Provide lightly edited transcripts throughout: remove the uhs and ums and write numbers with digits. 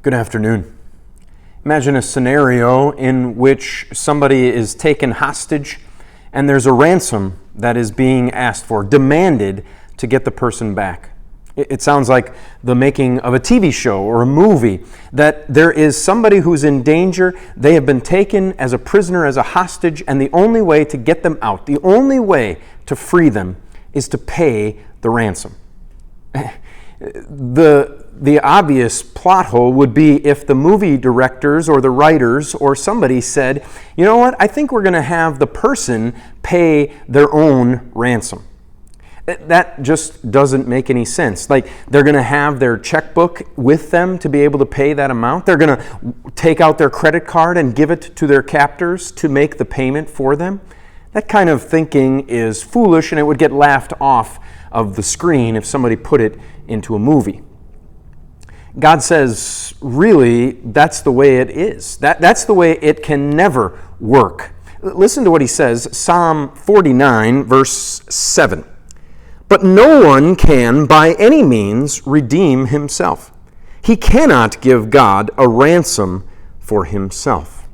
Good afternoon. Imagine a scenario in which somebody is taken hostage and there's a ransom that is being asked for, demanded to get the person back. It sounds like the making of a TV show or a movie, that there is somebody who's in danger. They have been taken as a prisoner, as a hostage, and the only way to get them out, the only way to free them is to pay the ransom. The obvious plot hole would be if the movie directors or the writers or somebody said, you know what, I think we're going to have the person pay their own ransom. That just doesn't make any sense. Like, they're going to have their checkbook with them to be able to pay that amount. They're going to take out their credit card and give it to their captors to make the payment for them. That kind of thinking is foolish, and it would get laughed off of the screen if somebody put it into a movie. God says, really, that's the way it is. That's the way it can never work. Listen to what he says, Psalm 49, verse 7. But no one can by any means redeem himself. He cannot give God a ransom for himself.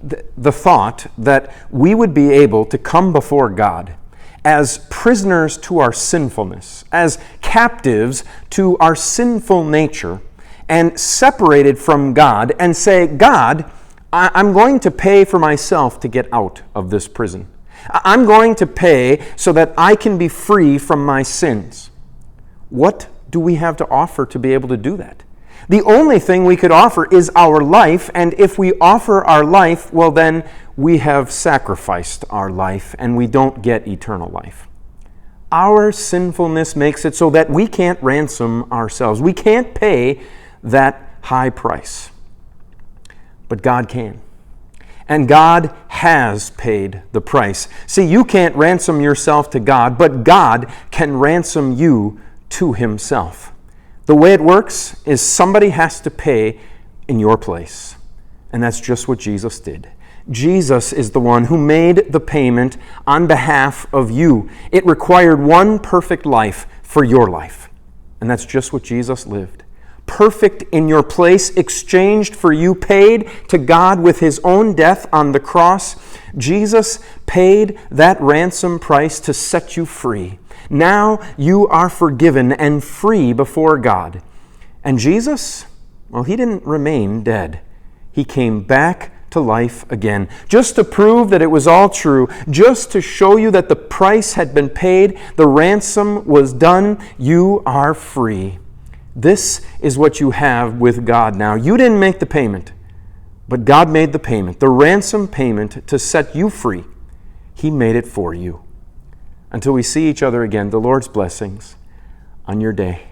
The thought that we would be able to come before God as prisoners to our sinfulness, as captives to our sinful nature, and separated from God, and say, God, I'm going to pay for myself to get out of this prison. I'm going to pay so that I can be free from my sins. What do we have to offer to be able to do that? The only thing we could offer is our life, and if we offer our life, well then we have sacrificed our life and we don't get eternal life. Our sinfulness makes it so that we can't ransom ourselves. We can't pay that high price. But God can. And God has paid the price. See, you can't ransom yourself to God, but God can ransom you to himself. The way it works is somebody has to pay in your place. And that's just what Jesus did. Jesus is the one who made the payment on behalf of you. It required one perfect life for your life. And that's just what Jesus lived. Perfect in your place, exchanged for you, paid to God with his own death on the cross. Jesus paid that ransom price to set you free. Now you are forgiven and free before God. And Jesus, well, he didn't remain dead. He came back to life again, just to prove that it was all true, just to show you that the price had been paid, the ransom was done, you are free. This is what you have with God now. You didn't make the payment, but God made the payment, the ransom payment to set you free. He made it for you. Until we see each other again, the Lord's blessings on your day.